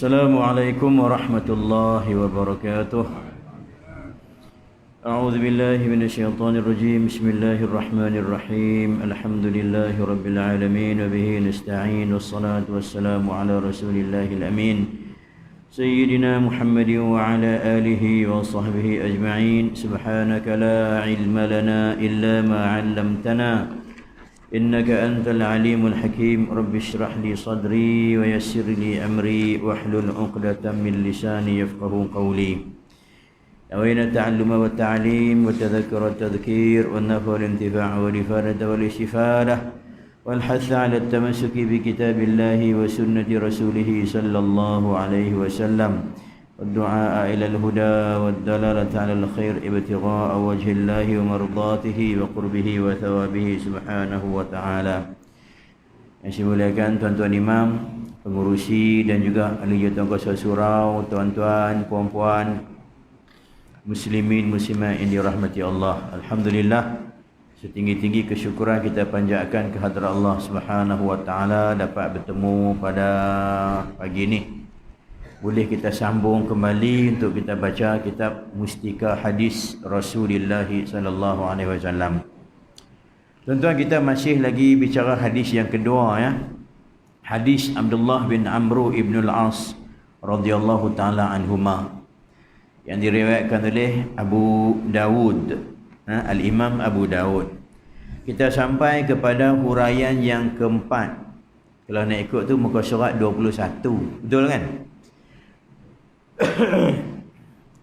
Assalamualaikum warahmatullahi wabarakatuh. A'udzu billahi minasyaitonir rajim. Bismillahirrahmanirrahim. Alhamdulillahi rabbil alamin wa bihi nasta'in wassalatu wassalamu ala rasulillahil amin. Sayyidina Muhammadin wa ala alihi wa sahbihi ajma'in. Subhanaka la ilma lana illa ma 'allamtana. إنك أنت العليم الحكيم رب اشرح لي صدري ويسر لي أمري واحلل عقدة من لساني يفقه قولي نوينا التعلم والتعليم والتذكر والتذكير والنفع والانتفاع والإفادة والاستفادة والحث على التمسك بكتاب الله وسنة رسوله صلى الله عليه وسلم والدعاء إلى الهدى والدلالة على الخير ابتغاء وجه الله ومرضاته وقربه وثوابه سبحانه وتعالى. Yang saya muliakan tuan-tuan imam, pengurusi dan juga ahli jawatan surau, tuan-tuan, puan-puan, muslimin muslimat yang dirahmati Allah. Alhamdulillah, setinggi-tinggi kesyukuran kita panjatkan kehadrat Allah Subhanahu wa taala dapat bertemu pada pagi ini. Boleh kita sambung kembali untuk kita baca kitab Mustika Hadis Rasulullah sallallahu alaihi wasallam. Tuan-tuan, kita masih lagi bicara hadis yang kedua ya. Hadis Abdullah bin Amr ibn al-As radhiyallahu taala anhuma yang diriwayatkan oleh Abu Dawud, Al-Imam Abu Dawud. Kita sampai kepada huraian yang keempat. Kalau nak ikut tu muka surat 21. Betul kan?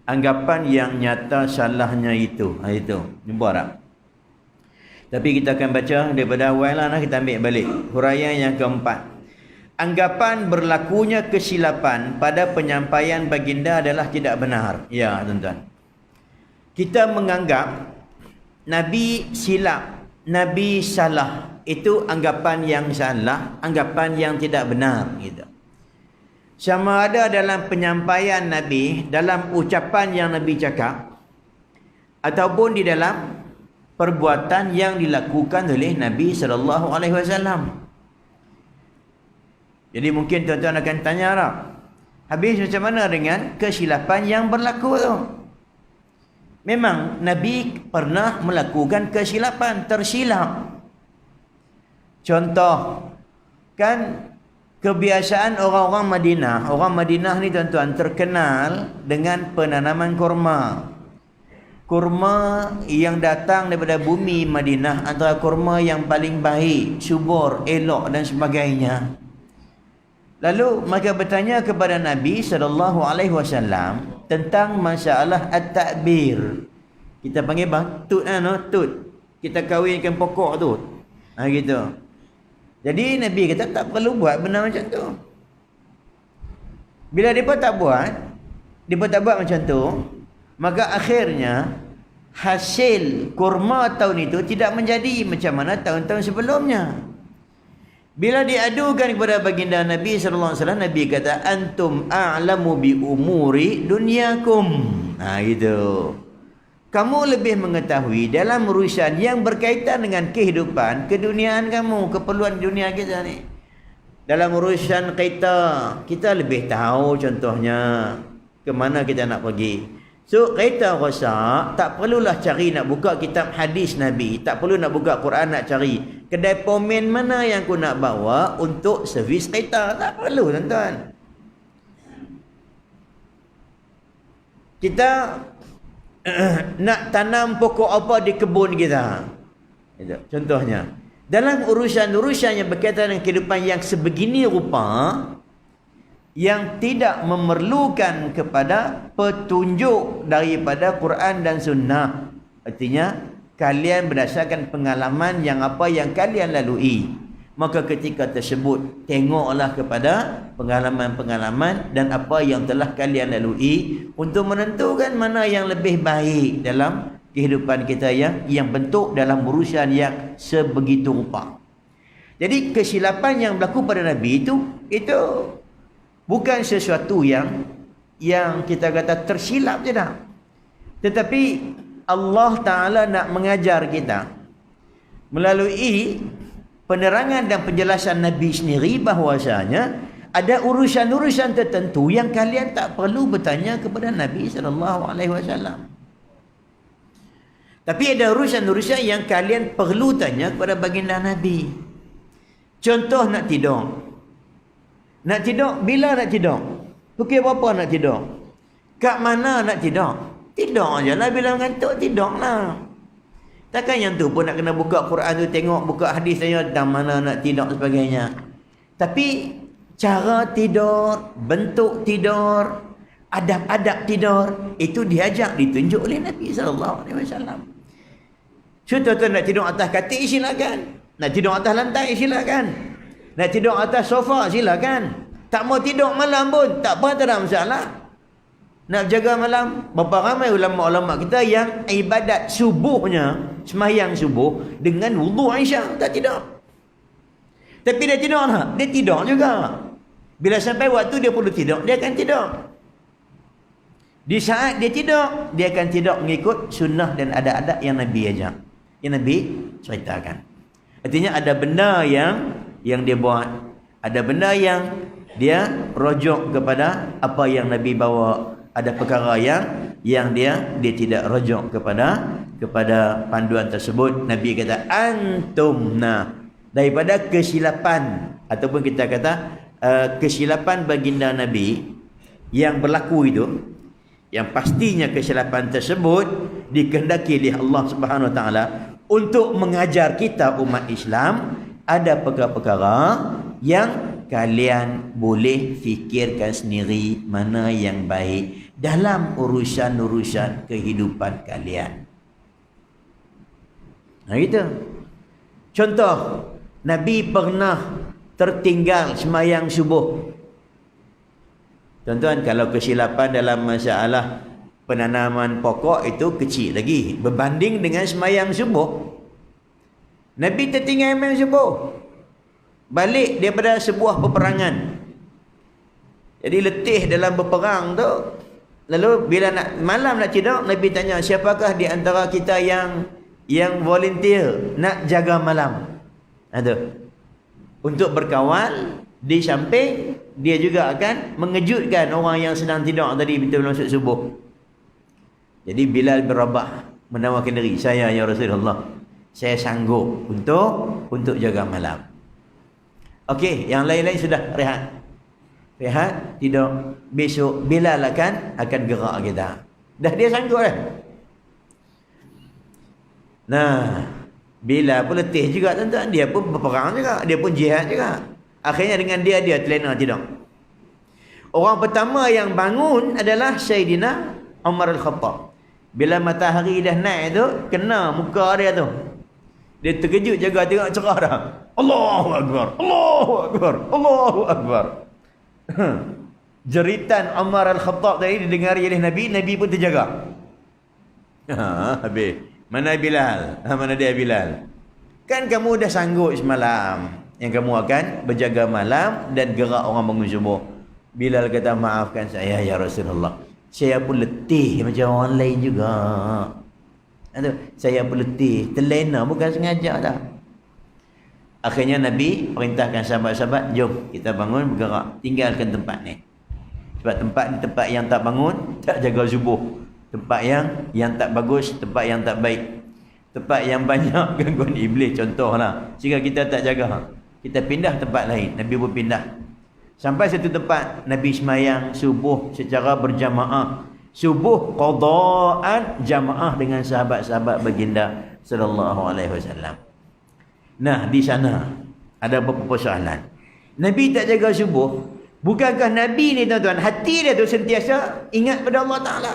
Anggapan yang nyata salahnya itu. Itu. Jumpa tak? Tapi kita akan baca daripada awal lah, kita ambil balik. Huraian yang keempat. Anggapan berlakunya kesilapan pada penyampaian baginda adalah tidak benar. Ya, tuan-tuan. Kita menganggap Nabi silap, Nabi salah. Itu anggapan yang salah, anggapan yang tidak benar gitu. Sama ada dalam penyampaian Nabi, dalam ucapan yang Nabi cakap, ataupun di dalam perbuatan yang dilakukan oleh Nabi SAW. Jadi mungkin tuan-tuan akan tanya lah, habis macam mana dengan kesilapan yang berlaku tu? Memang Nabi pernah melakukan kesilapan, tersilap. Contoh, kan kebiasaan orang-orang Madinah. Orang Madinah ni tuan-tuan terkenal dengan penanaman kurma. Kurma yang datang daripada bumi Madinah antara kurma yang paling baik, subur, elok dan sebagainya. Lalu mereka bertanya kepada Nabi SAW tentang masalah at-ta'bir. Kita panggil bang, tut kan, tut. Kita kahwinkan pokok tu. Gitu. Jadi Nabi kata tak perlu buat benda macam tu. Bila mereka tak buat macam tu, maka akhirnya hasil kurma tahun itu tidak menjadi macam mana tahun-tahun sebelumnya. Bila diadukan kepada baginda Nabi sallallahu alaihi wasallam, Nabi kata antum a'lamu bi umuri dunyakum. Gitu. Kamu lebih mengetahui dalam urusan yang berkaitan dengan kehidupan keduniaan kamu, keperluan dunia kita ni. Dalam urusan kita lebih tahu contohnya ke mana kita nak pergi. So kereta rosak, tak perlulah cari nak buka kitab hadis Nabi, tak perlu nak buka Quran nak cari kedai pomen mana yang aku nak bawa untuk servis kereta, tak perlu tuan-tuan. Kita nak tanam pokok apa di kebun kita. Itu contohnya. Dalam urusan-urusan yang berkaitan dengan kehidupan yang sebegini rupa, yang tidak memerlukan kepada petunjuk daripada Quran dan Sunnah. Artinya kalian berdasarkan pengalaman yang apa yang kalian lalui. Maka ketika tersebut tengoklah kepada pengalaman-pengalaman dan apa yang telah kalian lalui untuk menentukan mana yang lebih baik dalam kehidupan kita yang bentuk dalam urusan yang sebegitu rupa. Jadi kesilapan yang berlaku pada Nabi itu bukan sesuatu yang kita kata tersilap je dah. Tetapi Allah Ta'ala nak mengajar kita melalui penerangan dan penjelasan Nabi sendiri bahwasanya Ada urusan-urusan tertentu yang kalian tak perlu bertanya kepada Nabi SAW. Tapi ada urusan-urusan yang kalian perlu tanya kepada baginda Nabi. Contoh nak tidur. Nak tidur, bila nak tidur? Pukul berapa nak tidur? Kat mana nak tidur? Tidur je lah, bila ngantuk tidur lah. Takkan yang tu pun nak kena buka Quran tu, tengok, buka hadis tanya tentang mana nak tidur dan sebagainya. Tapi cara tidur, bentuk tidur, adab-adab tidur, itu diajak, ditunjuk oleh Nabi SAW. So tuan-tuan nak tidur atas katil silakan. Nak tidur atas lantai silakan. Nak tidur atas sofa silakan. Tak mau tidur malam pun tak apa, tak ada masalah. Nak jaga malam, berapa ramai ulama-ulama kita yang ibadat subuhnya, sembahyang subuh dengan wudu Aisyah, tak tidur. Tapi dia tidur tak? Dia tidur juga. Bila sampai waktu dia perlu tidur, dia akan tidur. Di saat dia tidur, dia akan tidur mengikut sunnah dan adab-adab yang Nabi ajak, yang Nabi ceritakan. Artinya ada benda yang dia buat, ada benda yang dia rujuk kepada apa yang Nabi bawa. Ada perkara yang dia tidak rujuk kepada panduan tersebut. Nabi kata antum, daripada kesilapan ataupun kita kata kesilapan baginda Nabi yang berlaku itu, yang pastinya kesilapan tersebut dikehendaki oleh Allah Subhanahu Wa Taala untuk mengajar kita umat Islam. Ada perkara-perkara yang kalian boleh fikirkan sendiri mana yang baik dalam urusan-urusan kehidupan kalian. Nah gitu. Contoh, Nabi pernah tertinggal sembahyang subuh. Tuan-tuan, kalau kesilapan dalam masalah penanaman pokok itu kecil lagi berbanding dengan sembahyang subuh. Nabi tertinggal sembahyang subuh, balik daripada sebuah peperangan. Jadi letih dalam berperang tu. Lalu bila malam nak tidur, Nabi tanya, siapakah di antara kita yang volunteer nak jaga malam? Ada. Untuk berkawal di samping dia juga akan mengejutkan orang yang sedang tidur tadi betul masuk subuh. Jadi Bilal bin Rabah menawarkan diri, saya ya Rasulullah, saya sanggup untuk jaga malam. Okey, yang lain-lain sudah rehat. Rehat, tidur. Besok Bilal akan gerak kita. Dah dia sanggup dah. Nah, Bilal pun letih juga tuan-tuan. Dia pun berperang juga. Dia pun jihad juga. Akhirnya dengan dia terlena tidur. Orang pertama yang bangun adalah Sayyidina Umar Al-Khattab. Bila matahari dah naik tu, kena muka dia tu. Dia terkejut jaga tengok cerah dah. Allahu Akbar, Allahu Akbar, Allahu Akbar. Jeritan Umar Al-Khattab tadi didengari oleh Nabi, Nabi pun terjaga. Habis. Mana Bilal? Mana dia Bilal? Kan kamu dah sanggup semalam yang kamu akan berjaga malam dan gerak orang bangun subuh. Bilal kata, maafkan saya ya Rasulullah. Saya pun letih macam orang lain juga. Saya pun letih, terlena, bukan sengaja dah. Akhirnya Nabi perintahkan sahabat-sahabat, jom kita bangun bergerak, tinggalkan tempat ni. Sebab tempat ni tempat yang tak bangun, tak jaga subuh. Tempat yang tak bagus, tempat yang tak baik. Tempat yang banyak gangguan iblis contohlah. Sehingga kita tak jaga, kita pindah tempat lain. Nabi pun pindah. Sampai satu tempat Nabi sembahyang subuh secara berjamaah. Subuh qadaan jamaah dengan sahabat-sahabat baginda sallallahu alaihi wasallam. Nah, di sana ada beberapa soalan. Nabi tak jaga subuh. Bukankah Nabi ni tuan-tuan, hati dia tu sentiasa ingat pada Allah Ta'ala?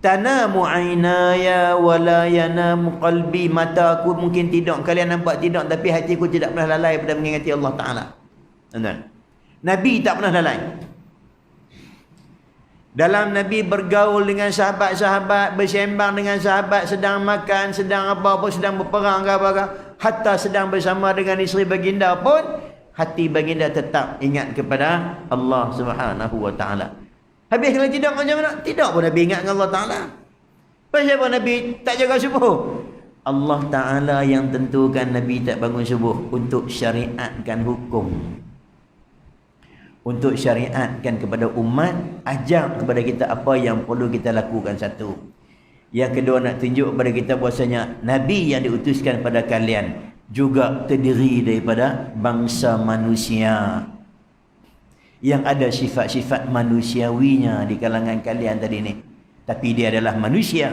Tanamu aynaya wala yanamu qalbi. Mataku mungkin tidur, kalian nampak tidur, tapi hatiku tidak pernah lalai pada mengingati Allah Ta'ala. Tuan-tuan, Nabi tak pernah lalai. Dalam Nabi bergaul dengan sahabat-sahabat, bersembang dengan sahabat, sedang makan, sedang apa-apa, sedang berperang ke apa-apa, hatta sedang bersama dengan isteri baginda pun, hati baginda tetap ingat kepada Allah Subhanahu Wa Taala. Habis kalau tidur macam mana? Tidak pun Nabi ingat dengan Allah Ta'ala. Pasal apa Nabi tak jaga subuh? Allah Ta'ala yang tentukan Nabi tak bangun subuh untuk syariatkan hukum. untuk syariatkan kepada umat, ajar kepada kita apa yang perlu kita lakukan satu. Yang kedua, nak tunjuk kepada kita bahwasanya Nabi yang diutuskan pada kalian juga terdiri daripada bangsa manusia yang ada sifat-sifat manusiawinya di kalangan kalian tadi ni. Tapi dia adalah manusia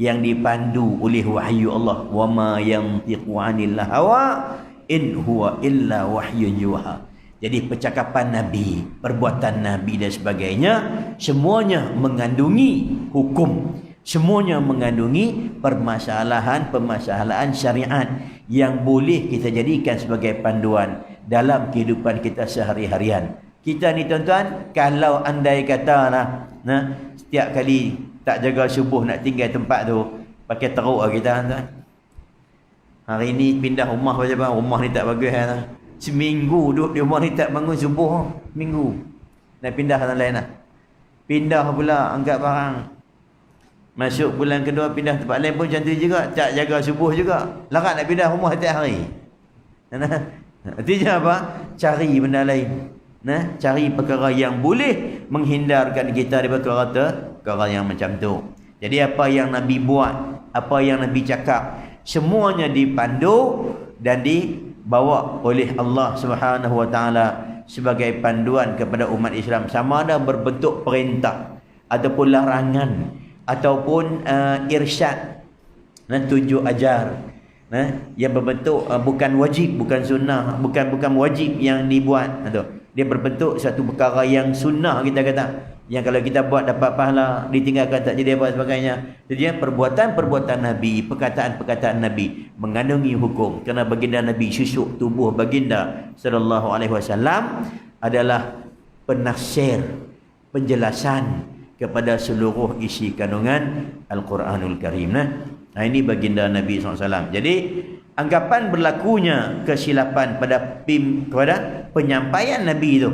yang dipandu oleh wahyu Allah. Wa ma yantiqu 'anil hawa in huwa illa wahyun yuha. Jadi percakapan Nabi, perbuatan Nabi dan sebagainya, semuanya mengandungi hukum, semuanya mengandungi permasalahan-permasalahan syariat yang boleh kita jadikan sebagai panduan dalam kehidupan kita sehari-harian. Kita ni tuan-tuan, kalau andai katalah setiap kali tak jaga subuh nak tinggal tempat tu, pakai teruk lah kita tuan. Hari ni pindah rumah macam mana? Rumah ni tak bagus lah. Seminggu duduk di rumah ni tak bangun subuh. Minggu. Nak pindah tempat lain lah. Pindah pula angkat barang. Masuk bulan kedua pindah tempat lain pun macam tu juga. Tak jaga subuh juga. Larat nak pindah rumah setiap hari. Artinya apa? Cari benda lain. Cari perkara yang boleh menghindarkan kita daripada perkara yang macam tu. Jadi apa yang Nabi buat, apa yang Nabi cakap, semuanya dipandu dan dibawa oleh Allah Subhanahu Wa Taala sebagai panduan kepada umat Islam, sama ada berbentuk perintah ataupun larangan ataupun irsyad, tunjuk ajar, yang berbentuk bukan wajib, bukan sunnah, bukan wajib yang dibuat. Dia berbentuk satu perkara yang sunnah, kita kata, yang kalau kita buat dapat pahala, ditinggalkan tak jadi apa sebagainya. Jadi perbuatan-perbuatan Nabi, perkataan-perkataan Nabi mengandungi hukum. Kerana baginda Nabi, susuk tubuh baginda sallallahu alaihi wasallam adalah penafsir, penjelasan kepada seluruh isi kandungan Al-Quranul Karim. Nah, ini baginda Nabi SAW. Jadi anggapan berlakunya kesilapan pada penyampaian Nabi itu,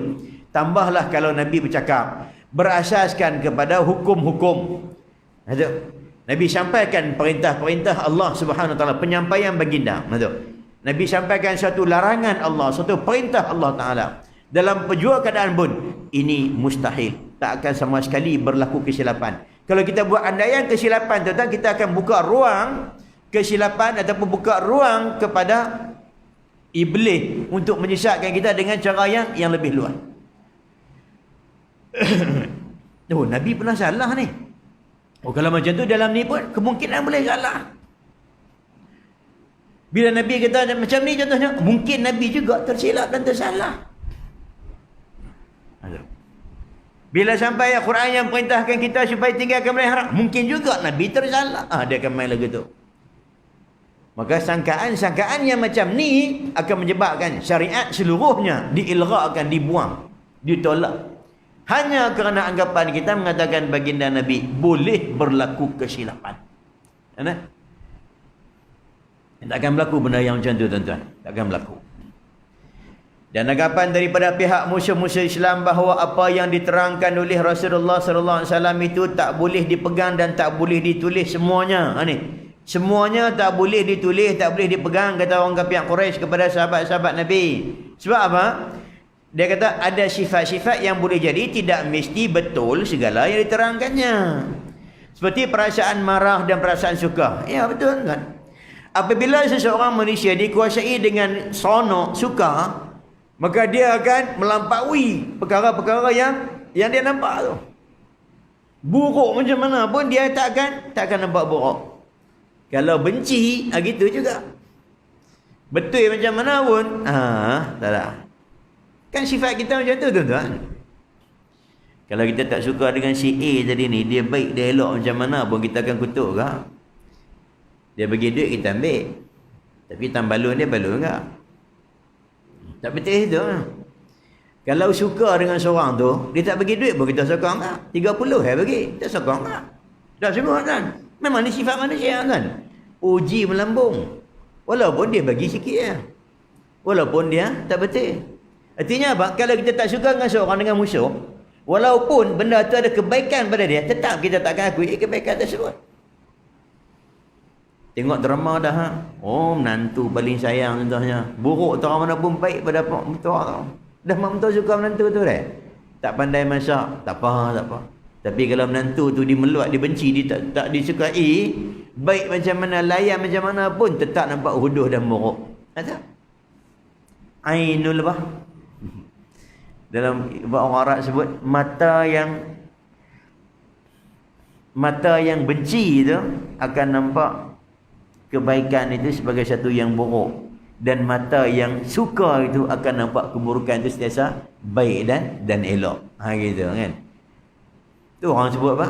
tambahlah kalau Nabi bercakap berasaskan kepada hukum-hukum. Nabi sampaikan perintah-perintah Allah Subhanahu Wa Taala, penyampaian baginda. Nabi sampaikan satu larangan Allah, satu perintah Allah Taala. Dalam penjua keadaan pun ini mustahil, tak akan sama sekali berlaku kesilapan. Kalau kita buat andaian kesilapan, tuan-tuan, kita akan buka ruang kesilapan ataupun buka ruang kepada iblis untuk menyesatkan kita dengan cara yang lebih luas. Nabi pernah salah ni. Kalau macam tu dalam ni pun kemungkinan boleh salah. Bila Nabi kata macam ni contohnya, mungkin Nabi juga tersilap dan tersalah. Bila sampai Al-Quran yang perintahkan kita supaya tinggalkan benda haram, mungkin juga Nabi tersalah. Dia akan main lagu tu. Maka sangkaan-sangkaan yang macam ni akan menyebabkan syariat seluruhnya diilghakan, dibuang, ditolak. Hanya kerana anggapan kita mengatakan baginda Nabi boleh berlaku kesilapan. Tak akan berlaku benda yang macam tu, tuan-tuan. Tak akan berlaku. Dan anggapan daripada pihak musuh-musuh Islam bahawa apa yang diterangkan oleh Rasulullah sallallahu alaihi wasallam itu tak boleh dipegang dan tak boleh ditulis semuanya. Semuanya tak boleh ditulis, tak boleh dipegang, kata orang kafir Quraisy kepada sahabat-sahabat Nabi. Sebab apa? Dia kata ada sifat-sifat yang boleh jadi tidak mesti betul segala yang diterangkannya. Seperti perasaan marah dan perasaan suka. Ya, betul kan? Apabila seseorang manusia dikuasai dengan sonok, suka, maka dia akan melampaui perkara-perkara yang dia nampak tu. Buruk macam mana pun dia tak akan nampak buruk. Kalau benci, gitu juga. Betul macam mana pun, tak ada. Kan sifat kita macam tu, tuan-tuan. Kalau kita tak suka dengan si A tadi ni, dia baik, dia elok macam mana pun, kita akan kutuk ke? Dia bagi duit, kita ambil. Tapi tambalun dia balun ke? Tak betul itu. Kalau suka dengan seorang tu, dia tak bagi duit pun kita sokong tak? 30 bagi, kita sokong tak? Dah semua kan? Memang ni sifat manusia kan? Uji melambung. Walaupun dia bagi sikit ya. Walaupun dia tak betul. Artinya apa? Kalau kita tak suka dengan seorang, dengan musuh, walaupun benda tu ada kebaikan pada dia, tetap kita takkan akui kebaikan tersebut. Tengok drama dah. Menantu paling sayang contohnya. Buruk tu orang mana pun baik pada mertua tu. Dah mak mentua suka menantu tu dah. Tak pandai masak, tak apa. Tapi kalau menantu tu dimeluat, dibenci, dia tak disukai, baik macam mana, layan macam mana pun tetap nampak huduh dan muruk. Ada? Ainul bah. Dalam orang Arab sebut mata yang benci itu akan nampak kebaikan itu sebagai satu yang buruk, dan mata yang suka itu akan nampak keburukan itu sentiasa baik dan elok. Gitu kan. Tu orang sebut apa?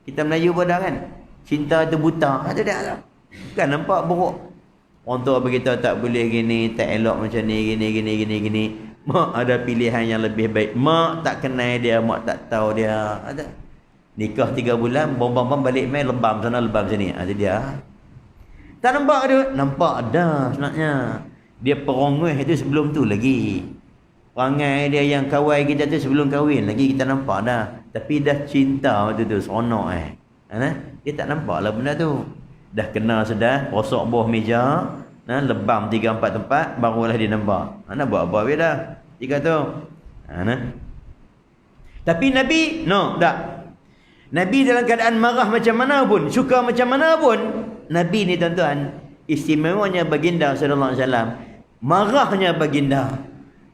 Kita Melayu pada kan, cinta itu buta. Ada tak lah. Kan nampak buruk. Orang tua beritahu tak boleh gini, tak elok macam ni, gini. Mak ada pilihan yang lebih baik. Mak tak kenal dia, mak tak tahu dia. Ada. Nikah 3 bulan, bom balik main, lebam sana, lebam sini. Ada dia. Tak nampak dia? Nampak dah sebenarnya. Dia peronggoh itu sebelum tu lagi. Perangai dia yang kawai kita tu sebelum kahwin lagi kita nampak dah. Tapi dah cinta waktu tu, seronok dia tak nampak lah benda tu. Dah kenal sudah, rosok bawah meja, lebam 3-4 tempat, barulah dia nampak. Nak buat apa dia dah? Jika tu. Tapi Nabi, tak. Nabi dalam keadaan marah macam mana pun, suka macam mana pun, Nabi ni tuan-tuan, istimewanya baginda sallallahu alaihi wasallam, marahnya baginda,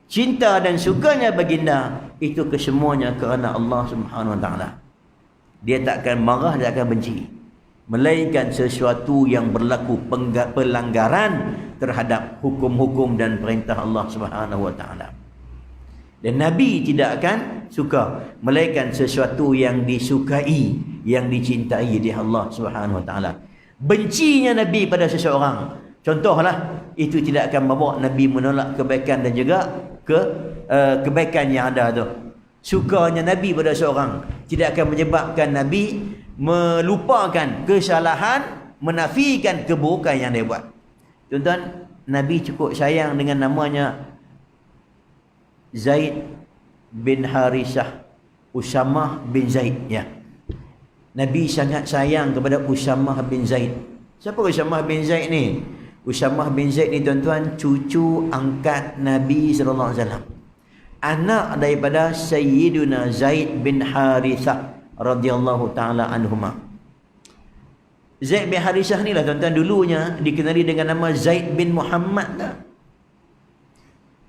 cinta dan sukanya baginda, itu kesemuanya kerana Allah Subhanahu wa taala. Dia takkan marah, dia akan benci, melainkan sesuatu yang berlaku pelanggaran terhadap hukum-hukum dan perintah Allah Subhanahu wa taala. Dan Nabi tidak akan suka, melainkan sesuatu yang disukai, yang dicintai oleh Allah Subhanahu wa taala. Bencinya Nabi pada seseorang, contohlah, itu tidak akan membawa Nabi menolak kebaikan dan juga kebaikan yang ada tu. Sukanya Nabi pada seorang tidak akan menyebabkan Nabi melupakan kesalahan, menafikan keburukan yang dia buat. Tuan-tuan, Nabi cukup sayang dengan namanya Zaid bin Harisah, Usamah bin Zaid, ya. Nabi sangat sayang kepada Usamah bin Zaid. Siapa Usamah bin Zaid ni? Usamah bin Zaid ni tuan-tuan, cucu angkat Nabi sallallahu alaihi wasallam. Anak daripada Sayyiduna Zaid bin Harithah radhiyallahu taala anhuma. Zaid bin Harithah ni lah tuan-tuan, dulunya dikenali dengan nama Zaid bin Muhammad dah.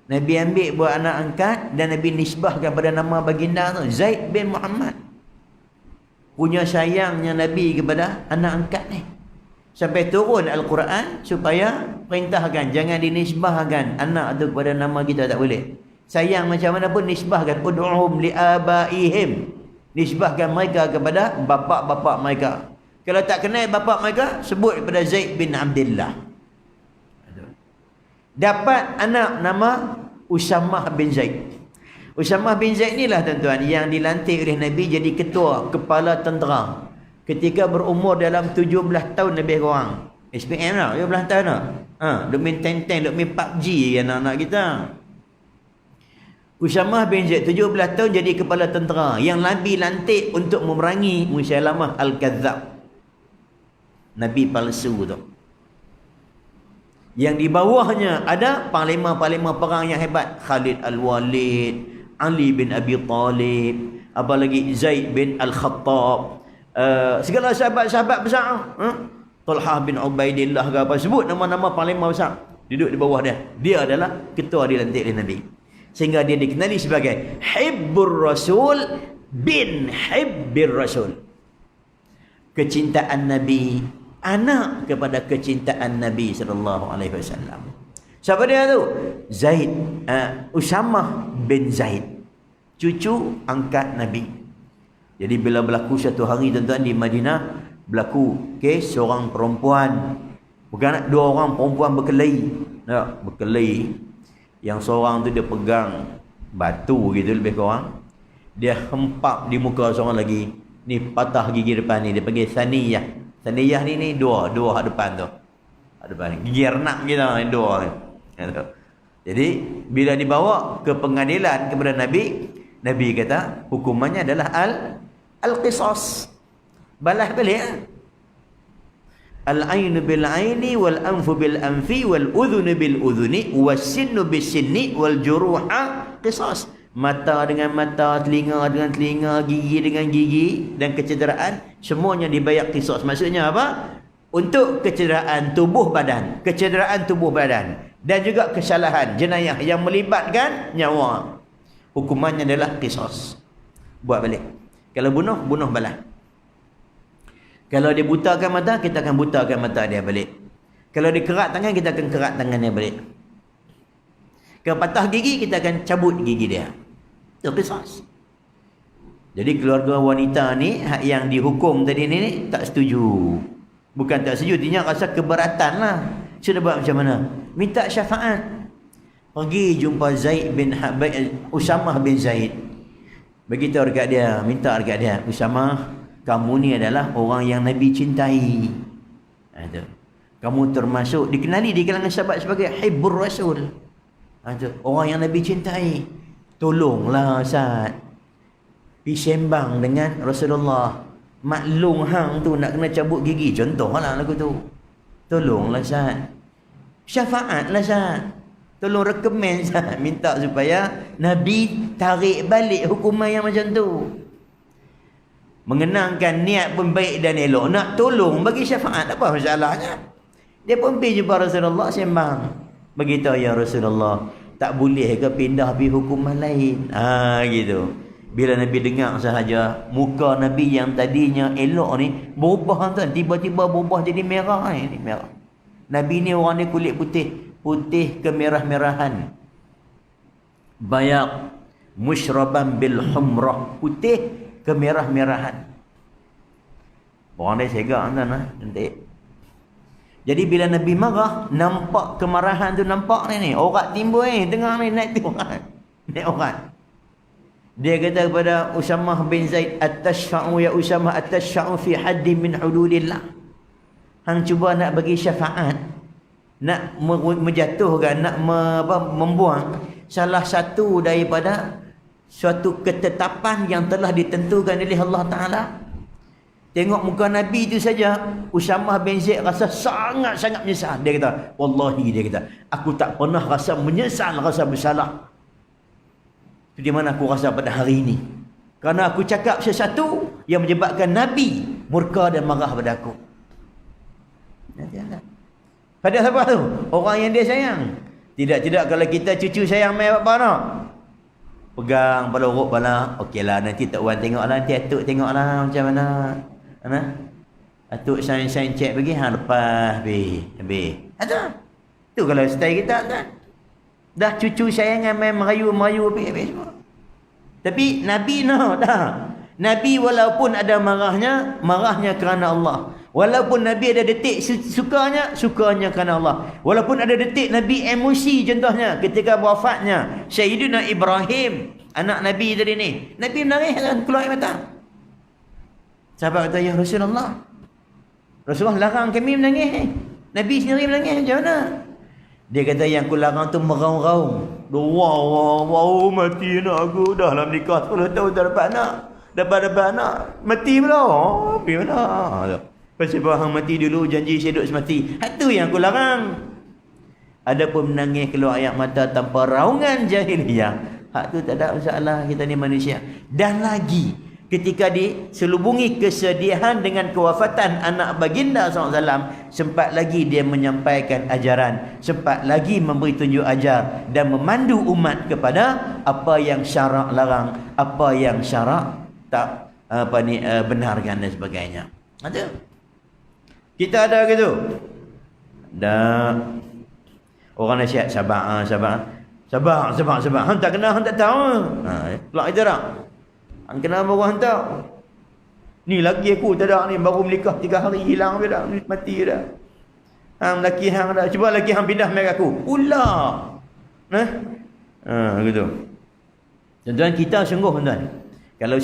Nabi ambil buat anak angkat dan Nabi nisbahkan pada nama baginda tu, Zaid bin Muhammad. Punya sayangnya Nabi kepada anak angkat ni, sampai turun Al-Quran supaya perintahkan jangan dinisbahkan anak tu kepada nama kita, tak boleh. Sayang macam mana pun nisbahkan, ud'uhum li'abaihim, nisbahkan mereka kepada bapa-bapa mereka. Kalau tak kenal bapa mereka, sebut kepada Zaid bin Abdullah. Dapat anak nama Usamah bin Zaid. Usamah bin Zaid inilah tuan-tuan yang dilantik oleh Nabi jadi ketua, kepala tentera ketika berumur dalam 17 tahun lebih kurang. SPM lah, 17 tahun lah. Duk main tank-tank, duk main PUBG anak-anak kita. Usamah bin Zaid 17 tahun jadi kepala tentera yang Nabi lantik untuk memerangi Musailamah Al-Kadzab, Nabi palsu tu. Yang di bawahnya ada panglima-panglima perang yang hebat, Khalid Al-Walid, Ali bin Abi Talib, apa lagi, Zaid bin Al-Khattab, segala sahabat-sahabat besar, Talha bin Ubaidillah ke apa, sebut nama-nama panglima besar duduk di bawah dia. Dia adalah ketua dilantik oleh Nabi, sehingga dia dikenali sebagai Hibbur Rasul bin Hibbir Rasul. Kecintaan Nabi, anak kepada kecintaan Nabi sallallahu alaihi wasallam. Siapa dia tu? Zaid, Usamah bin Zaid, cucu angkat Nabi. Jadi bila berlaku satu hari tuan-tuan di Madinah, berlaku kes seorang perempuan, bukan dua orang perempuan berkelahi. Berkelahi. Yang seorang tu dia pegang batu gitu lebih kurang, dia hempap di muka seorang lagi. Ni patah gigi depan ni, dia panggil saniyah. Saniyah ni dua hak depan tu. Hak depan ni. Gigi arnab kita ni dua ni. Jadi bila dibawa ke pengadilan kepada Nabi, Nabi kata hukumannya adalah al-qisas. Balas balik. Al-ainu bil-aini wal-anfu bil-anfi wal-udhunu bil-udhuni was-sinnu bis-sinni wal-juruha qisas. Mata dengan mata, telinga dengan telinga, gigi dengan gigi, dan kecederaan semuanya dibayar qisas. Maksudnya apa? Untuk kecederaan tubuh badan, dan juga kesalahan jenayah yang melibatkan nyawa, hukumannya adalah qisas. Buat balik. Kalau bunuh, bunuh balas. Kalau dia butakan mata, kita akan butakan mata dia balik. Kalau dia kerat tangan, kita akan kerat tangan dia balik. Kalau patah gigi, kita akan cabut gigi dia. Itu qisas. Jadi keluarga wanita ni yang dihukum tadi ni tak setuju. Bukan tak setuju, dia rasa keberatan lah. Sudah buat macam mana? Minta syafaat. Pergi jumpa Usamah bin Zaid. Beritahu dekat dia, minta dekat dia, Usamah, kamu ni adalah orang yang Nabi cintai. Kamu termasuk, dikenali di kalangan sahabat sebagai Hibbur Rasul. Orang yang Nabi cintai. Tolonglah Ustaz, pergi sembang dengan Rasulullah. Maklum hang tu nak kena cabut gigi, contohlah lagu tu. Tolonglah Ustaz, syafaatlah Ustaz, tolong rekomen Ustaz, minta supaya Nabi tarik balik hukuman yang macam tu. Mengenangkan niat pun baik dan elok, nak tolong bagi syafaat, apa masalahnya? Dia pun pergi jumpa Rasulullah sembang. Beritahu, ya Rasulullah, tak boleh ke pindah pergi hukuman lain? Gitu. Bila Nabi dengar sahaja, muka Nabi yang tadinya elok ni berubah tuan, tiba-tiba berubah jadi merah ni, merah. Nabi ni orang ni kulit putih, putih kemerah-merahan. Bayaq musyraban bil humrah, putih kemerah-merahan. Orang dia segak tuan, cantik. Jadi bila Nabi marah, nampak kemarahan tu, nampak ni orat timbul ni, tengah ni naik tu orat. Naik orat. Dia kata kepada Usamah bin Zaid, "At-tashfa'u ya Usamah, at-tashfa'u fi haddin min hududillah." Hang cuba nak bagi syafaat, nak menjatuhkan, nak membuang salah satu daripada suatu ketetapan yang telah ditentukan oleh Allah Ta'ala. Tengok muka Nabi itu saja, Usamah bin Zaid rasa sangat-sangat menyesal. Dia kata, wallahi, dia kata, aku tak pernah rasa menyesal, rasa bersalah. Itu di mana aku rasa pada hari ini. Kerana aku cakap sesuatu yang menyebabkan Nabi murka dan marah pada aku. Pada siapa tu? Orang yang dia sayang. Tidak kalau kita cucu sayang mai apa nak? Pegang pada urut bala. Okeylah, nanti tak wan tengoklah, nanti atuk tengoklah macam mana. Atuk sain-sain cek bagi, lepas habis. Tu kalau style kita kan. Dah cucu sayangan main merayu-merayu habis semua. Tapi Nabi dah. Nabi walaupun ada marahnya kerana Allah. Walaupun Nabi ada detik sukanya kerana Allah. Walaupun ada detik Nabi emosi, contohnya ketika wafatnya Sayyidina Ibrahim, anak Nabi tadi ni. Nabi menangis dan keluar air mata. Sahabat kata, ya Rasulullah, larang kami menangis. Nabi sendiri menangis, macam mana? Dia kata, yang aku larang tu meraung-raung. Wow, mati anak aku. Dah lah menikah 10 tahun dah dapat anak. Mati pula. Pergi mana? Pasal bahang mati dulu, janji saya duduk semati. Itu yang aku larang. Adapun menangis keluar air mata tanpa raungan jahiliyah, hak tu tak ada masalah, kita ni manusia. Dan lagi, ketika diselubungi kesedihan dengan kewafatan anak baginda SAW, sempat lagi dia menyampaikan ajaran, sempat lagi memberi tunjuk ajar dan memandu umat kepada apa yang syarak larang, apa yang syarak tak benarkan dan sebagainya. Ada. Kita ada gitu. Dah. Orang nasihat sabar. Hang tak kenal, hang tak tahu. Kelak kita tak. Hang kenal baru hang tahu. Ni laki aku tak ada ni, baru menikah 3 hari hilang dia dah, mati dah. Hang laki hang dah, cuba laki hang pindah mai aku. Ulah. Gitu. Tuan-tuan, kita sungguh tuan. Kalau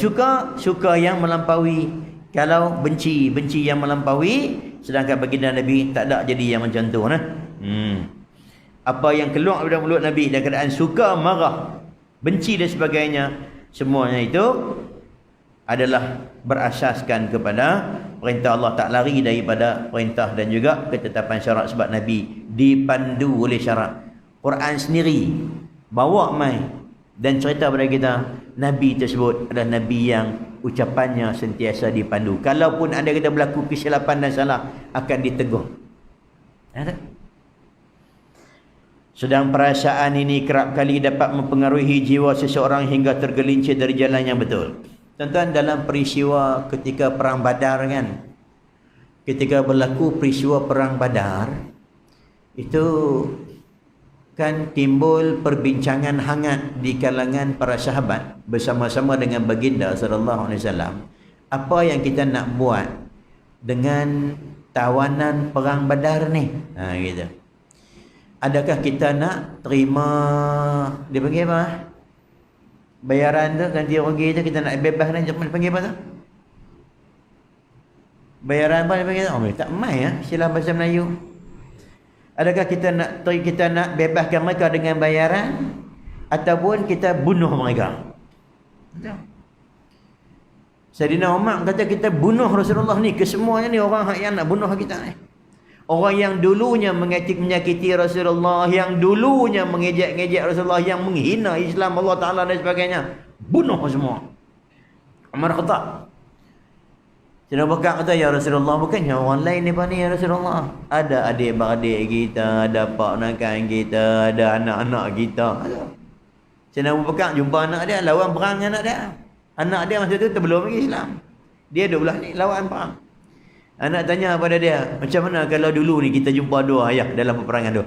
suka yang melampaui. Kalau benci yang melampaui. Sedangkan baginda Nabi tak ada jadi yang macam tu. Apa yang keluar dari mulut Nabi dalam keadaan suka, marah, benci dan sebagainya, semuanya itu adalah berasaskan kepada perintah Allah, tak lari daripada perintah dan juga ketetapan syarak, sebab Nabi dipandu oleh syarak. Quran sendiri bawa mai Dan cerita pada kita, Nabi tersebut adalah Nabi yang ucapannya sentiasa dipandu. Kalaupun ada kita berlaku kesilapan dan salah, akan ditegur. Ada? Sedang perasaan ini kerap kali dapat mempengaruhi jiwa seseorang hingga tergelincir dari jalan yang betul. Tuan-tuan, dalam peristiwa ketika Perang Badar kan, ketika berlaku peristiwa Perang Badar, itu kan timbul perbincangan hangat di kalangan para sahabat bersama-sama dengan baginda sallallahu alaihi wasallam. Apa yang kita nak buat dengan tawanan Perang Badar ni? Gitu. Adakah kita nak terima, dia panggil apa? Bayaran tu, ganti rugi tu, kita nak bebas ni, dia panggil apa tu? Bayaran apa dia panggil tu? Oh, tak mai ya, istilah bahasa Melayu. Adakah kita nak bebaskan mereka dengan bayaran ataupun kita bunuh mereka? Sayyidina Umar kata kita bunuh Rasulullah ni, kesemuanya ni orang yang nak bunuh kita ni. Orang yang dulunya menyakiti Rasulullah, yang dulunya mengejek-ngejek Rasulullah, yang menghina Islam, Allah Ta'ala dan sebagainya, bunuh semua. Umar Khattab. Sayyidina Abu Bakar kata, ya Rasulullah, bukannya orang lain ni ya Rasulullah. Ada adik-beradik kita, ada pak nakan kita, ada anak-anak kita. Sayyidina Abu Bakar jumpa anak dia, lawan perang anak dia. Anak dia masa tu belum lagi Islam. Dia duduk belah ni, lawan perang. Anak tanya pada dia, macam mana kalau dulu ni kita jumpa dua ayah dalam peperangan tu?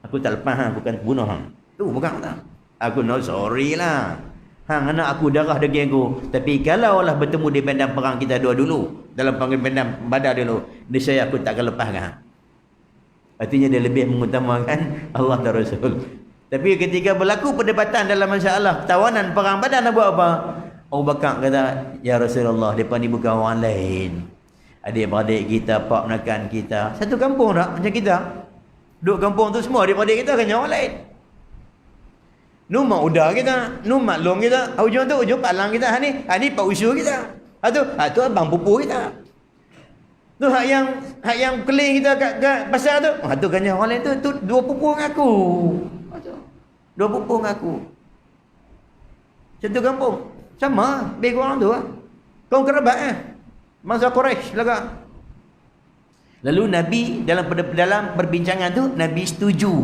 Aku tak lepas, bukan bunuh hang. Tu bukan tak. Aku no sorry lah. Hang anak aku, darah daging aku. Tapi kalau lah bertemu di medan perang kita dua dulu, dalam medan Badar dulu, niscaya aku tak akan lepaskan. Artinya dia lebih mengutamakan Allah dan Rasul. Tapi ketika berlaku perdebatan dalam masalah tawanan Perang Badar, nak buat apa? Abu Bakar kata, ya Rasulullah, mereka ni bukan orang lain. Adik-beradik kita, pak menakan kita. Satu kampung tak macam kita. Duduk kampung tu semua adik-beradik kita kan orang lain. Numak udar kita, numak long kita, ujung tu ujung palang kita. Ha ni pak usu kita. Ha tu abang pupu kita. Tu hak yang keling kita kat pasar tu. Ha tu kan orang lain tu dua pupu dengan aku. Ha tu. Dua pupu dengan aku. Satu kampung. Sama, beg orang tu ah. Kau kerabat masa Quraisy lagak. Lalu Nabi dalam perbincangan tu, Nabi setuju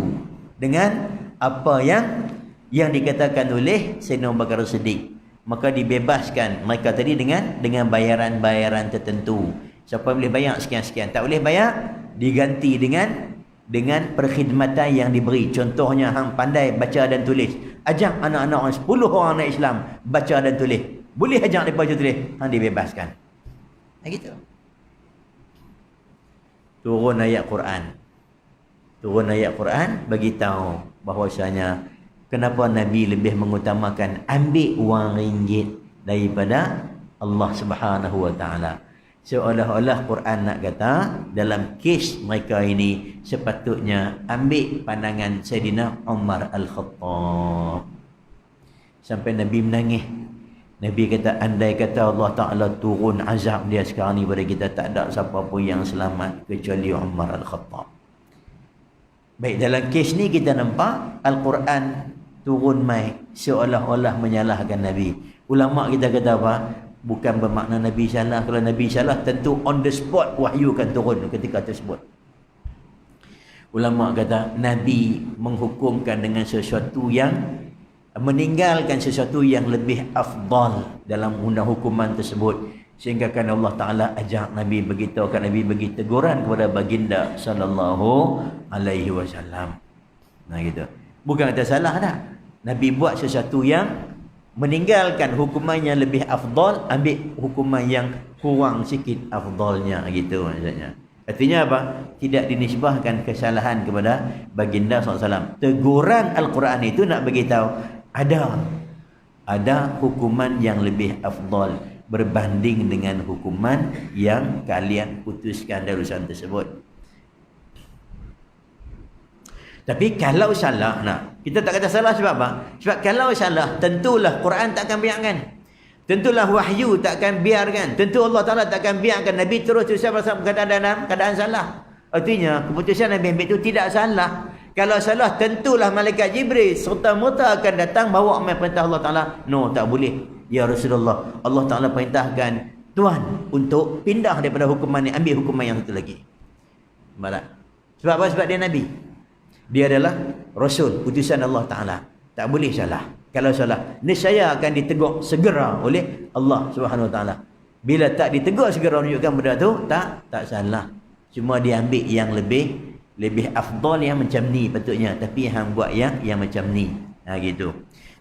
dengan apa yang dikatakan oleh Sayyidina Abu Bakar Siddiq. Maka dibebaskan mereka tadi dengan bayaran-bayaran tertentu. Siapa boleh bayar sekian-sekian, tak boleh bayar, diganti dengan perkhidmatan yang diberi. Contohnya hang pandai baca dan tulis, ajak anak-anak orang 10 orang anak Islam baca dan tulis. Boleh ajak mereka baca tulis, hang dibebaskan. Gitu. Turun ayat Quran bagi tahu bahwasanya kenapa Nabi lebih mengutamakan ambil wang ringgit daripada Allah Subhanahu wa taala. Seolah-olah Quran nak kata dalam kes mereka ini sepatutnya ambil pandangan Sayyidina Umar Al-Khattab. Sampai Nabi menangis. Nabi kata, andai kata Allah Ta'ala turun azab dia sekarang ni pada kita, tak ada siapa pun yang selamat kecuali Umar Al-Khattab. Baik, dalam kes ni kita nampak Al-Quran turun mai seolah-olah menyalahkan Nabi. Ulama kita kata apa? Bukan bermakna Nabi salah. Kalau Nabi salah, tentu on the spot wahyu akan turun ketika tersebut. Ulama kata Nabi menghukumkan dengan sesuatu yang, meninggalkan sesuatu yang lebih afdal dalam undang hukuman tersebut, sehingga kan Allah Ta'ala ajak Nabi, beritahukan Nabi bagi teguran kepada baginda sallallahu alaihi wasallam. Nah gitu. Bukan kata salah dah. Nabi buat sesuatu yang meninggalkan hukuman yang lebih afdal, ambil hukuman yang kurang sikit afdalnya, gitu maksudnya. Artinya apa? Tidak dinisbahkan kesalahan kepada baginda SAW. Teguran Al-Quran itu nak beritahu ada hukuman yang lebih afdal berbanding dengan hukuman yang kalian putuskan dari urusan tersebut. Tapi kalau salah, kita tak kata salah sebab apa? Sebab kalau salah, tentulah Quran tak akan biarkan. Tentulah wahyu tak akan biarkan. Tentu Allah Ta'ala tak akan biarkan Nabi terus-terusan dalam keadaan salah. Artinya keputusan Nabi ambil itu tidak salah. Kalau salah, tentulah malaikat Jibril serta-merta akan datang bawa amal perintah Allah Ta'ala. No, tak boleh. Ya Rasulullah, Allah Ta'ala perintahkan Tuhan untuk pindah daripada hukuman ni, ambil hukuman yang satu lagi. Nampak tak? Sebab apa? Sebab dia Nabi. Dia adalah Rasul, utusan Allah Ta'ala. Tak boleh salah. Kalau salah, nescaya akan ditegur segera oleh Allah Subhanahu Wa Ta'ala. Bila tak ditegur segera menunjukkan benda tu, tak salah. Cuma dia ambil yang lebih afdal yang macam ni patutnya, tapi hang buat yang macam ni. Gitu.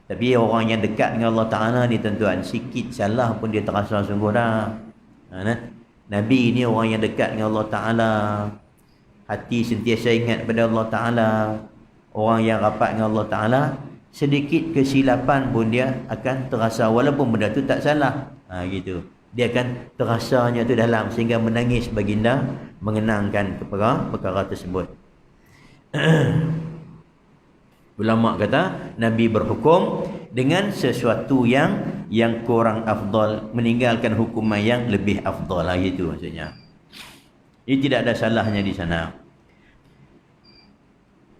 Tapi orang yang dekat dengan Allah Ta'ala ni tuan-tuan, sikit salah pun dia terasa sungguh dah. Nabi ni orang yang dekat dengan Allah Ta'ala, hati sentiasa ingat pada Allah Ta'ala, orang yang rapat dengan Allah Ta'ala, sedikit kesilapan pun dia akan terasa walaupun benda tu tak salah. Gitu. Dia akan terasanya tu dalam sehingga menangis baginda mengenangkan perkara tersebut. Ulama kata Nabi berhukum dengan sesuatu yang kurang afdal, meninggalkan hukuman yang lebih afdal lah, gitu maksudnya. Ini tidak ada salahnya di sana.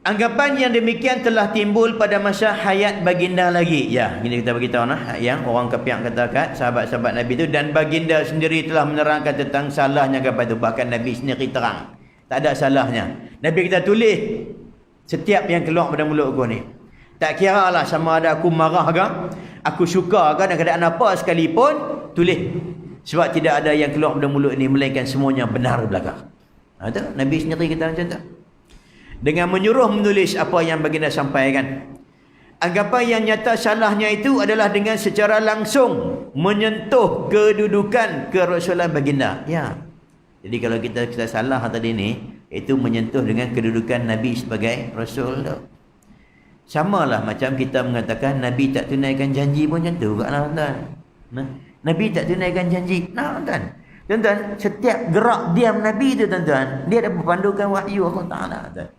Anggapan yang demikian telah timbul pada masa hayat baginda lagi. Ya, ini kita beritahu yang orang kafir katakan sahabat-sahabat Nabi itu, dan baginda sendiri telah menerangkan tentang salahnya anggapan itu. Bahkan Nabi sendiri terang, tak ada salahnya. Nabi kita tulis setiap yang keluar pada mulut aku ni. Tak kira lah sama ada aku marah ke, aku suka ke, dan keadaan apa sekalipun, tulis. Sebab tidak ada yang keluar pada mulut ni melainkan semuanya benar belaka. Nabi sendiri kita macam tu. Dengan menyuruh menulis apa yang baginda sampaikan. Anggapan yang nyata salahnya itu adalah dengan secara langsung menyentuh kedudukan kerasulan baginda. Ya. Jadi kalau kita salah tadi ni, itu menyentuh dengan kedudukan Nabi sebagai Rasul tu. Samalah macam kita mengatakan Nabi tak tunaikan janji pun macam tu juga lah tuan. Nabi tak tunaikan janji. Tuan. Tuan-tuan, setiap gerak diam Nabi tu tuan-tuan, dia ada berpandukan wahyu Allah Ta'ala tuan.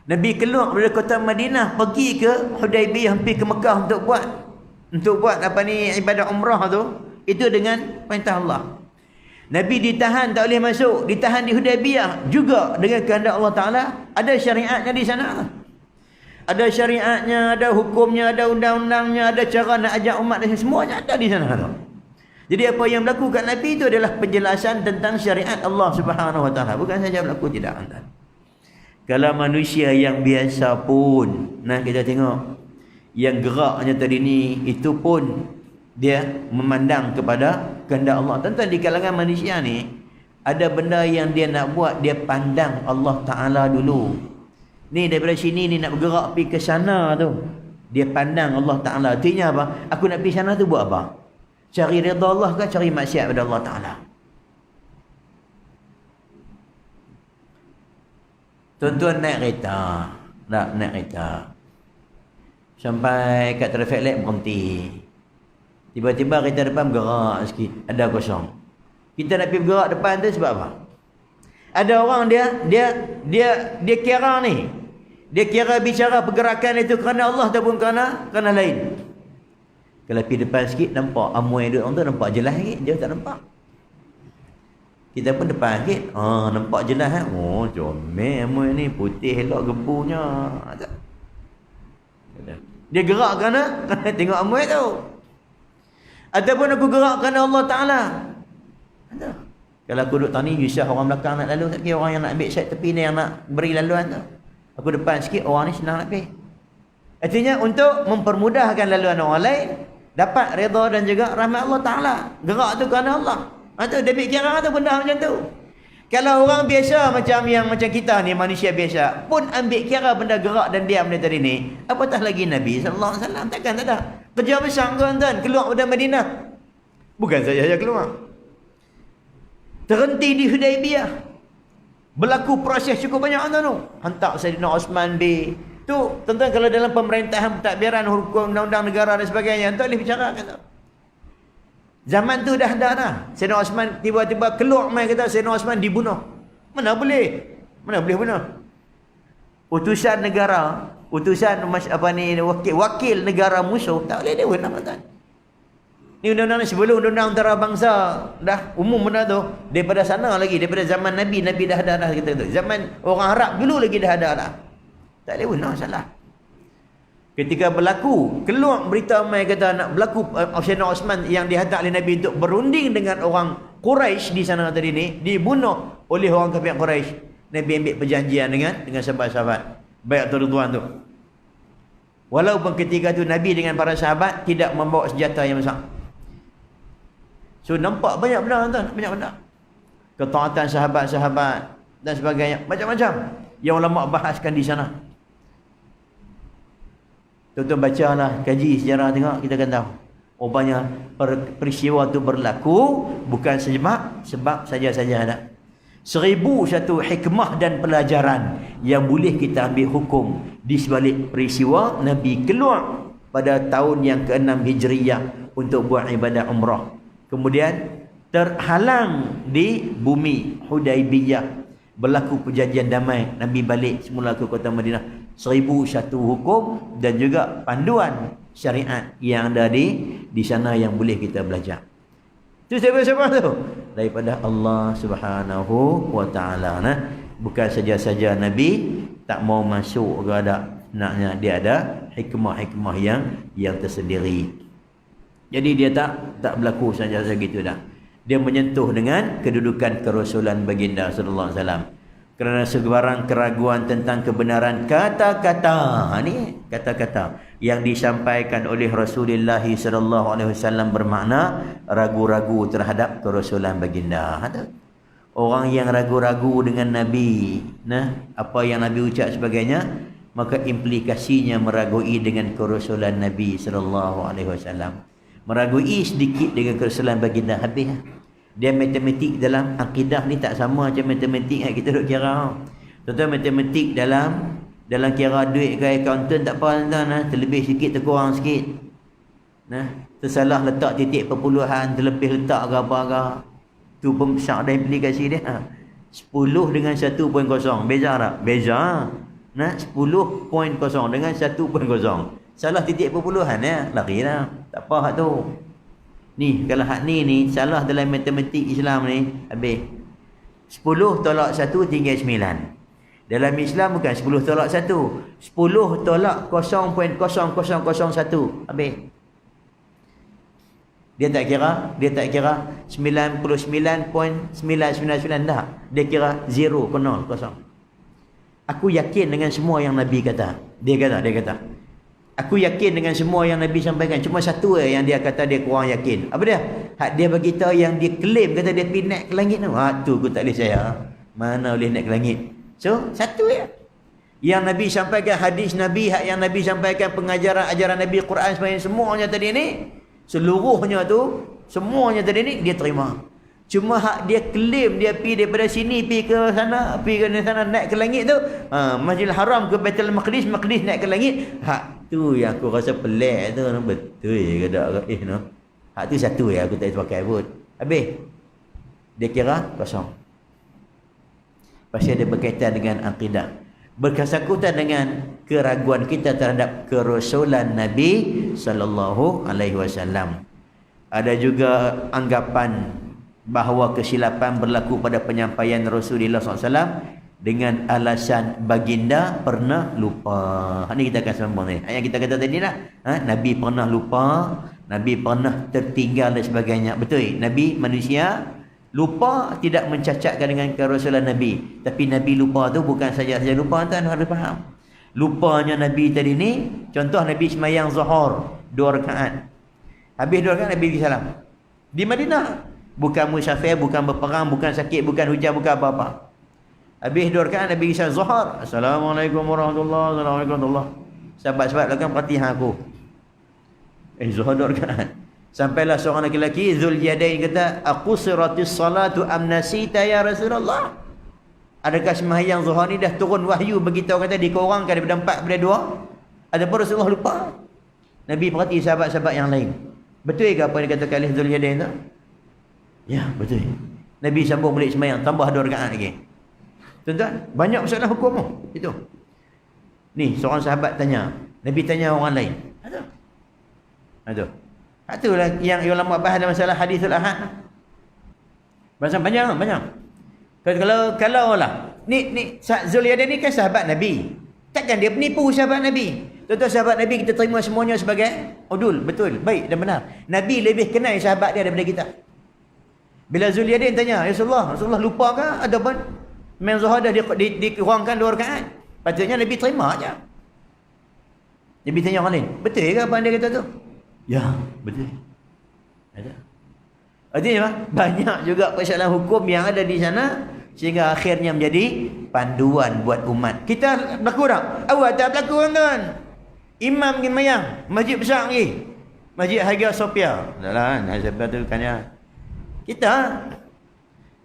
Nabi keluar dari kota Madinah pergi ke Hudaibiyah, hampir ke Mekah untuk buat ibadah umrah tu, itu dengan perintah Allah. Nabi ditahan tak boleh masuk, ditahan di Hudaibiyah juga dengan kehendak Allah Ta'ala. Ada syariatnya di sana. Ada syariatnya, ada hukumnya, ada undang-undangnya, ada cara nak ajak umat, dan semuanya ada di sana. Jadi apa yang berlaku kat Nabi itu adalah penjelasan tentang syariat Allah Subhanahu Wa Ta'ala. Bukan saja berlaku, tidak. Kalau manusia yang biasa pun, kita tengok yang geraknya tadi ni, itu pun dia memandang kepada kehendak Allah. Tentang di kalangan manusia ni, ada benda yang dia nak buat, dia pandang Allah Ta'ala dulu. Ni daripada sini ni nak bergerak pergi ke sana tu, dia pandang Allah Ta'ala. Artinya apa? Aku nak pergi sana tu buat apa? Cari redha Allah ke cari maksiat pada Allah Ta'ala? Tuan-tuan naik kereta, naik kereta, sampai kat traffic light berhenti. Tiba-tiba kereta depan bergerak sikit, ada kosong. Kita nak pergi bergerak depan tu sebab apa? Ada orang dia kira ni. Dia kira bicara pergerakan itu kerana Allah ataupun kerana lain. Kalau pergi depan sikit nampak amoy duduk orang tu, nampak jelas sikit, dia tak nampak. Kita pun depan sikit, nampak jelas oh comel amoy ni, putih elok gebunya. Dia gerak kerana tengok amoy tu. Ataupun aku gerak kerana Allah Ta'ala. Kalau aku duduk tani, Yusuf orang belakang nak lalu, tak kira orang yang nak ambil side tepi ni yang nak beri laluan tu. Aku depan sikit, orang ni senang nak pergi. Artinya untuk mempermudahkan laluan orang lain, dapat redha dan juga rahmat Allah Ta'ala. Gerak tu kerana Allah. Dia ambil kira tu benda macam tu. Kalau orang biasa macam kita ni, manusia biasa, pun ambil kira benda gerak dan diam ni tadi ni, apatah lagi Nabi SAW, takkan tak ada. Kerja besar tuan-tuan, keluar dari Madinah. Bukan saja keluar. Terhenti di Hudaibiyah. Berlaku proses cukup banyak tuan-tuan. Hantar Saidina Osman B. Tu, tuan-tuan, kalau dalam pemerintahan pentadbiran, hukum, undang-undang negara dan sebagainya, tuan boleh bicara kata. Zaman tu dah ada dah. Saidina Osman tiba-tiba keluar mai kata Saidina Osman dibunuh. Mana boleh bunuh. Utusan negara, wakil negara musuh tak boleh dia bunuh tuan. Ni undang-undang sebelum undang-undang antarabangsa dah umum benda tu. Daripada sana lagi, daripada zaman Nabi dah ada dah kita tu. Zaman orang Arab dulu lagi dah ada dah. Tak boleh guna, salah. Ketika berlaku, keluar berita mai kata nak berlaku Sayyidina Osman yang dihantar oleh Nabi untuk berunding dengan orang Quraisy di sana tadi ni, dibunuh oleh orang kafir Quraisy. Nabi ambil perjanjian dengan sahabat-sahabat. Bai'atul Ridwan tu. Walaupun ketika tu Nabi dengan para sahabat tidak membawa senjata yang besar. So nampak banyak benda tuan, banyak benda. Ketaatan sahabat-sahabat dan sebagainya, macam-macam yang ulama bahaskan di sana. Tuan-tuan bacalah, kaji sejarah tengok, kita akan tahu. Rupanya peristiwa tu berlaku bukan sebab saja-saja ada. 1001 hikmah dan pelajaran yang boleh kita ambil hukum di sebalik peristiwa Nabi keluar pada tahun yang ke-6 Hijriyah untuk buat ibadah umrah. Kemudian terhalang di bumi Hudaibiyah, berlaku perjanjian damai, Nabi balik semula ke kota Madinah. 1001 hukum dan juga panduan syariat yang ada di sana yang boleh kita belajar. Itu siapa-siapa tu? Daripada Allah Subhanahu wa taala. Nah, bukan saja-saja Nabi tak mau masuk ke ada, naknya dia ada hikmah-hikmah yang tersendiri. Jadi dia tak berlaku saja gitu dah. Dia menyentuh dengan kedudukan kerasulan baginda sallallahu alaihi wasallam. Kerana sebarang keraguan tentang kebenaran kata-kata, ni kata-kata yang disampaikan oleh Rasulullah sallallahu alaihi wasallam bermakna ragu-ragu terhadap kerasulan baginda. Orang yang ragu-ragu dengan Nabi, apa yang Nabi ucap sebagainya, maka implikasinya meragui dengan kerasulan Nabi sallallahu alaihi wasallam. Meragui sedikit dengan kerasulan baginda, habis. Dia matematik dalam akidah ni tak sama macam matematik yang kita duk kira. Contoh matematik dalam kira duit ke accountant tak apa tuan-tuan, terlebih sikit terkurang sikit. Tersalah letak titik perpuluhan, terlebih letak ke apa ke. Tu pun besar dah implikasi dia. 10 dengan 1.0 beza tak? Beza. 10.0 dengan 1.0. Salah titik perpuluhan ya, lari dah. Tak apa hak tu. Ni kalau hak ni salah dalam matematik Islam ni, habis. 10 tolak 1 tinggal 9. Dalam Islam bukan 10 tolak 1, 10 tolak 0.0001, habis. Dia tak kira 99.999 dah. Dia kira 0, 0. Aku yakin dengan semua yang Nabi kata. Dia kata. Aku yakin dengan semua yang Nabi sampaikan. Cuma satu yang dia kata dia kurang yakin. Apa dia? Hak dia beritahu yang dia claim kata dia pergi naik ke langit tu. Tu aku tak boleh saya. Mana boleh naik ke langit. So, satu ya. Yang Nabi sampaikan hadis Nabi, hak yang Nabi sampaikan pengajaran ajaran Nabi, Quran semuanya tadi ni, seluruhnya tu, semuanya tadi ni dia terima. Cuma hak dia claim dia pergi daripada sini pergi ke sana, naik ke langit tu, Masjidil Haram ke Baitul Maqdis, naik ke langit. Hak tu yang aku rasa pelik tu, betul ke tak ke no. Hak tu satu yang aku tak pakai pun. Habis dia kira kosong. Pasal dia berkaitan dengan akidah, berkasangkutan dengan keraguan kita terhadap kerasulan Nabi sallallahu alaihi wasallam. Ada juga anggapan bahawa kesilapan berlaku pada penyampaian Rasulullah SAW dengan alasan baginda pernah lupa. Ini kita akan sambung ni. Yang kita kata tadi lah, Nabi pernah lupa, Nabi pernah tertinggal dan sebagainya. Betul, Nabi manusia, lupa tidak mencacatkan dengan kerasulan Nabi. Tapi Nabi lupa tu bukan saja lupa, tuan harus faham. Lupanya Nabi tadi ni, contoh Nabi semayang Zuhur 2 rakaat. Habis 2 rakaat Nabi salam. Di Madinah. Bukan musafir, bukan berperang, bukan sakit, bukan hujan, bukan apa-apa. Habis 2 rakaat Nabi kisah Zuhur. Assalamualaikum warahmatullahi wabarakatuh. Sahabat-sahabat belakang perhatian aku. Zuhur 2 rakaat. Sampailah seorang lelaki Zul Yadain kata, "Aku siratis salatu am nasita ya Rasulullah?" Adakah sembahyang Zuhur ni dah turun wahyu beritahu kata dikurangkan daripada 4 kepada 2? Adapun Rasulullah lupa. Nabi perhati sahabat-sahabat yang lain. Betul ke apa yang dikatakan oleh Zul Yadain tu? Ya, betul. Nabi sambung balik sembahyang, tambah 2 rakaat lagi. Tuan-tuan, banyak masalah hukum tu. Itu. Ni, seorang sahabat tanya. Nabi tanya orang lain. Itu. Itulah yang ulama bahas dalam masalah hadithul ahad. Bahasa banyak. Kalau lah. Ni Zul Yadain ni kan sahabat Nabi. Takkan dia penipu sahabat Nabi. Tuan-tuan, sahabat Nabi kita terima semuanya sebagai udul, betul, baik dan benar. Nabi lebih kenal sahabat dia daripada kita. Bila Zulyadin tanya, ya Rasulullah lupa ke ataupun main zuhadah dikurangkan 2 rakaat? Patutnya Nabi terima aja. Nabi tanya orang lain, betul ke apa dia kata tu? Ya, betul. Ada. Artinya apa? Banyak juga persoalan hukum yang ada di sana sehingga akhirnya menjadi panduan buat umat. Kita berlaku tak? Awak tak berlaku kan? Imam pergi mayang, masjid besar lagi. Masjid Hagia Sophia. Tak lah, Hagia Sophia tu bukannya.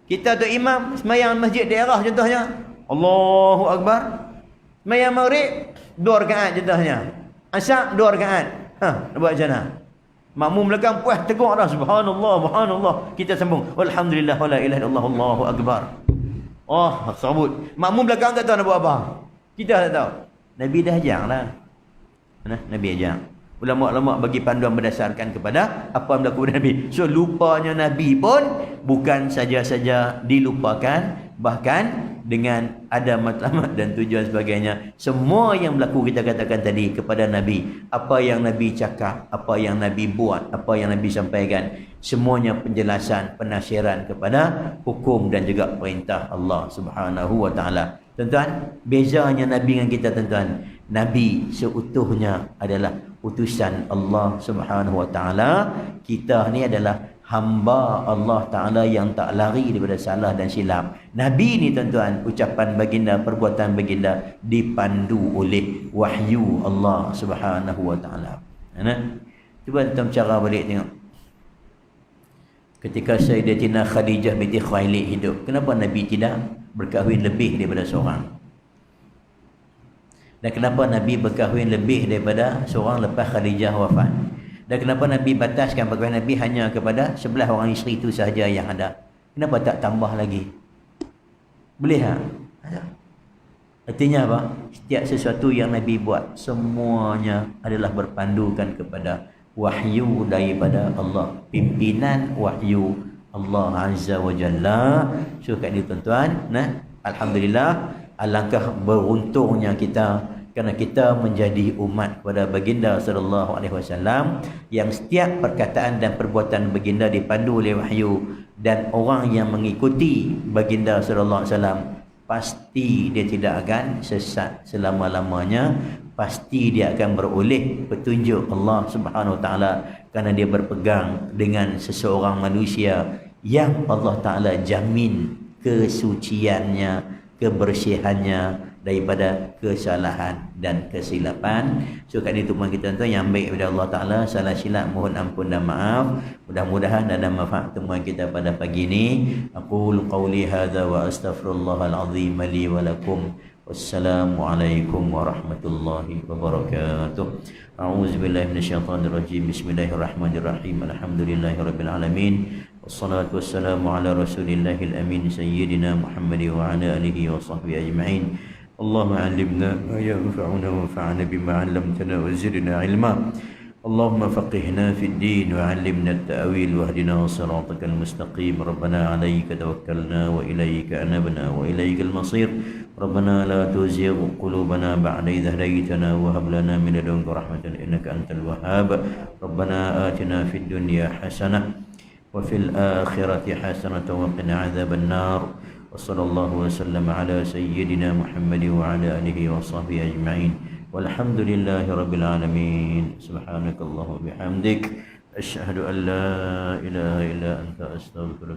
Kita tu imam semayang masjid daerah contohnya. Allahu Akbar. Semayang maghrib 2 rakaat contohnya. Asar 2 rakaat. Nak buat macam mana? Makmum belakang puas tegur dah, subhanallah, subhanallah. Kita sambung, alhamdulillah wala ilaha illallah, Allahu Akbar. Oh, sabut. Makmum belakang tak tahu nak buat apa. Kita tak tahu. Nabi dah ajar lah. Nabi ajar. Ulama-ulama bagi panduan berdasarkan kepada apa yang berlaku pada Nabi. So lupanya Nabi pun bukan saja-saja dilupakan, bahkan dengan ada matlamat dan tujuan sebagainya. Semua yang berlaku kita katakan tadi kepada Nabi, apa yang Nabi cakap, apa yang Nabi buat, apa yang Nabi sampaikan, semuanya penjelasan, penasiran kepada hukum dan juga perintah Allah Subhanahu wa taala. Tuan-tuan, bezanya Nabi dengan kita tuan-tuan, Nabi seutuhnya adalah utusan Allah Subhanahu wa taala. Kita ni adalah hamba Allah Ta'ala yang tak lari daripada salah dan silap. Nabi ni tuan-tuan, ucapan baginda, perbuatan baginda dipandu oleh wahyu Allah Subhanahu wa Ta'ala. Cuba tuan cara balik tengok. Ketika Sayyidatina Khadijah binti Khuwailid hidup, kenapa Nabi tidak berkahwin lebih daripada seorang? Dan kenapa Nabi berkahwin lebih daripada seorang lepas Khadijah wafat? Dan kenapa Nabi bataskan perkahwinan Nabi hanya kepada 11 orang isteri itu sahaja yang ada? Kenapa tak tambah lagi? Boleh tak? Artinya apa? Setiap sesuatu yang Nabi buat, semuanya adalah berpandukan kepada wahyu daripada Allah. Pimpinan wahyu Allah Azza wa Jalla. So kat ni tuan-tuan, alhamdulillah, alangkah beruntungnya kita kerana kita menjadi umat kepada baginda sallallahu alaihi wasallam yang setiap perkataan dan perbuatan baginda dipandu oleh wahyu, dan orang yang mengikuti baginda sallallahu alaihi wasallam pasti dia tidak akan sesat selama-lamanya, pasti dia akan beroleh petunjuk Allah Subhanahu wa taala kerana dia berpegang dengan seseorang manusia yang Allah Taala jamin kesuciannya, kebersihannya daripada kesalahan dan kesilapan. So kat ni tuan kita tuan yang baik daripada Allah Taala, salah silap mohon ampun dan maaf. Mudah-mudahan ada manfaat temuan kita pada pagi ini. Aqulu qawli hadza wa astaghfirullahal azim li wa lakum. Wassalamualaikum warahmatullahi wabarakatuh. A'udzubillahi minasyaitonir rajim. Bismillahirrahmanirrahim. Alhamdulillahirabbil alamin. Wassalatu wassalamu ala rasulillahil amin sayyidina Muhammad wa ala alihi wa sahbihi ajma'in. Allahumma 'allimna ma yanfa'una wanfa'na bima 'allamtana wa zidna 'ilma. Allahumma faqihna fid din wa 'allimna at-ta'wil wahdina siratal mustaqim. Rabbana 'alaika tawakkalna wa ilaika anabna wa ilaikal masir. Rabbana la tuzigh qulubana ba'da idh hadaytana wa hab lana min ladunka rahmatan innaka antal wahhab. Rabbana atina fid dunya hasanah wa fil akhirati hasanah wa qina 'adzaban nar. وصلى الله وسلم على سيدنا محمد وعلى آله وصحبه أجمعين والحمد لله رب العالمين. سبحانك اللهم وبحمدك أشهد أن لا إله إلا أنت أستغفرك.